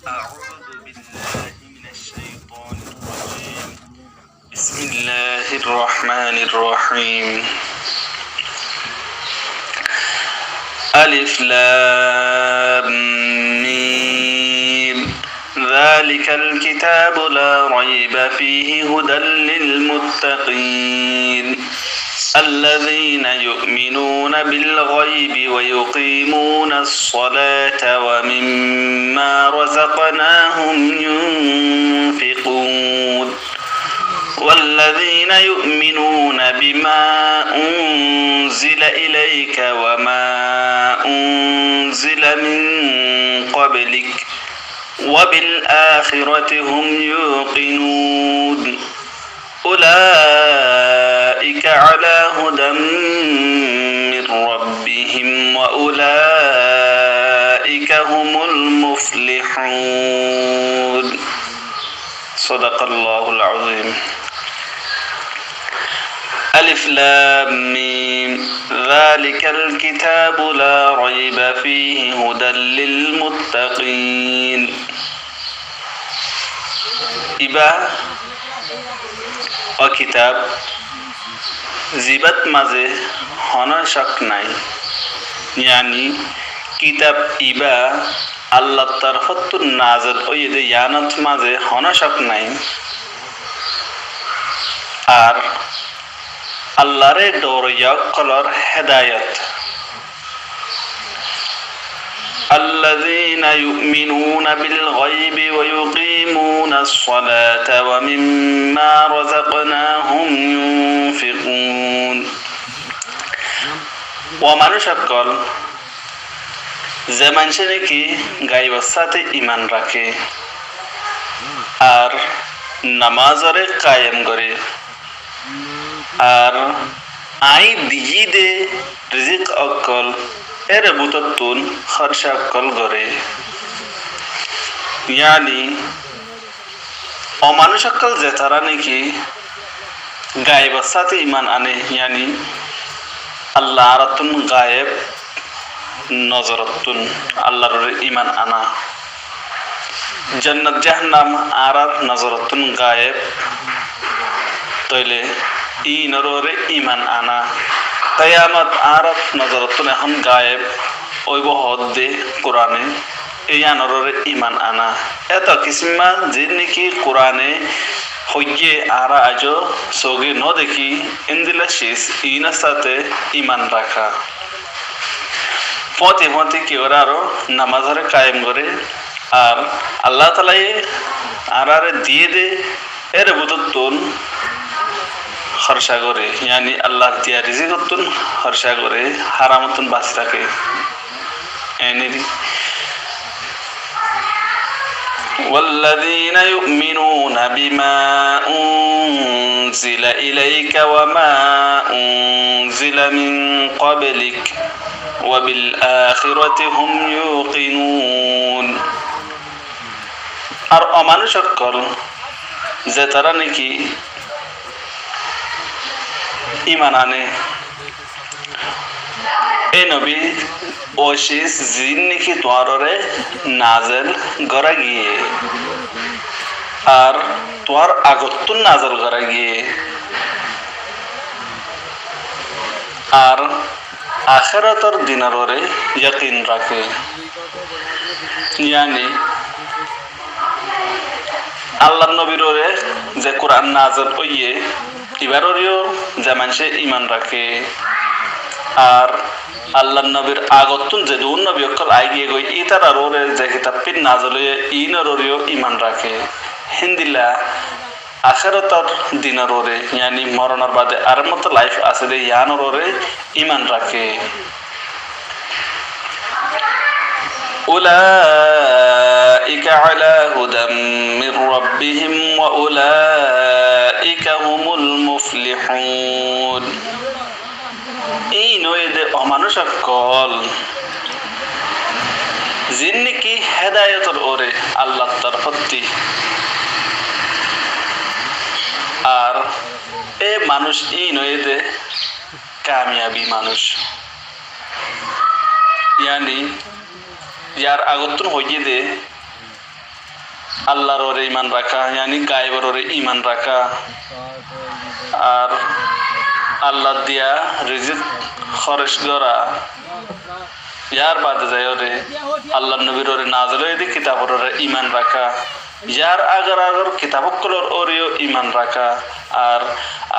أعوذ بالله من الشيطان الرجيم بسم الله الرحمن الرحيم ألف لام ميم ذلك الكتاب لا ريب فيه هدى للمتقين الذين يؤمنون بالغيب ويقيمون الصلاة ومما رزقناهم ينفقون والذين يؤمنون بما أنزل إليك وما أنزل من قبلك وبالآخرة هم يوقنون أولئك على هدى من ربهم وأولئك هم المفلحون صدق الله العظيم ألف لام ميم ذلك الكتاب لا ريب فيه هدى للمتقين إبا কিতাব জিবাত মাঝে হনা শক নাই ইয়ানি কিতাব ইবা আল্লাহ তরফত নাযিল হইতে ইয়ানত মাঝে হনা শক নাই আর আল্লাহরে দৌড়িয়া কলর হেদায়েত الذين يؤمنون بالغيب ويقيمون الصلاة ومما رزقناهم ينفقون ومن شكل زمان شنكي গায়বের সাথে ঈমান রাখে আর নামাজরে কায়েম করে আর আই দিজি দে রিজিক অকল এর বুততুন খরচা কল করে ইয়ানি অমানুষকল যে তারা নাকি গায়েবের সাথে ঈমান আনে ইয়ানি আল্লাহ আরাতুন গায়েব নজরতুন আল্লাহর ঈমান আনা জান্নাত জাহান্নাম আরার নজরতুন গায়েব তইলে ই নররে ঈমান আনা কিয়ামত আরাফ নজরতুন এখন গায়েব ওইব হদ্দে কোরআনে ইয়ানরে ঈমান আনা এত কিসমা যে নাকি কোরআনে হইয়ে আরা আজো সগে ন দেখি ইন্দিলা শেষ ইনার সাথে ঈমান রাখা পথে পথে কি ওরা আরো নামাজরে কায়েম করে আর আল্লাহ তাআলা আরারে দিয়ে দে এর বুততুন খরচা করে ইয়ানি আল্লাহ দিয়া রিজিকতুন খরচা করে হারামতুন বাঁচ থাকে এনিদি والذين يؤمنون بما أنزل إليك وما أنزل من قبلك وبالآخرة هم يوقنون আর অমানুষকল যে তারা নাকি ঈমান আনে এই নবী ওশিস জিন নাকি তোয়ারে নাজেল করা গিয়ে আর তোয়ার আগতুন নাজেল করা গিয়ে আর আখিরাতের দিনরে ইয়াকিন রাখে ইয়ানি আল্লাহর নবীরে যে কোরআন নাজেল হইয়ে এবারেও যে মানুষে ঈমান রাখে আর আল্লাহর নবীর আগতুন যে দুন নবী অকল আইগিয়ে গই ইতার আররে যে কিতাব পিন নাজল হয়ে ইনরেও ঈমান রাখে হিন্দিলা আখিরাতের দিনরে ইয়ানি মরণের বাদে আর মত লাইফ আছে দে ইয়ানরে ঈমান রাখে أولئك على هدى من ربهم وأولئك هم المفلحون এই নয়দে অমানুষকল যিনি কি হেদায়েতর ওরে আল্লাহ তরফতি আর এ মানুষ এই নয়দে কামিয়াবি মানুষ ইয়ানি ইয়ার আগতুন হইয়ে দে আল্লাহর ওরে ইমান রাখা ইয়ানি গায়েবের ওরে ইমান রাখা আর আল্লাহ দিয়া রিজিক খরচ করা ইয়ার বাদে যায় ওরে আল্লাহ নবীর ওরে নাজল হইতে কিতাবর ওরে ইমান রাখা ইয়ার আগর আগর কিতাবকলর ওরেও ইমান রাখা আর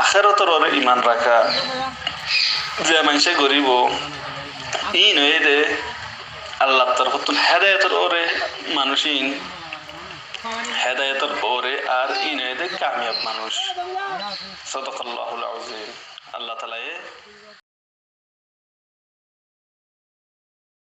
আখেরাতর ওরে ইমান রাখা যে মানুষে গরিব ই নয় দে আল্লাহ তরফতুন হেদায়তর ওরে মানুষিন হেদায়তর ওরে আর ই নয় দে কামিয়াব মানুষ সাদাকাল্লাহুল আযীম আল্লাহ তাআলা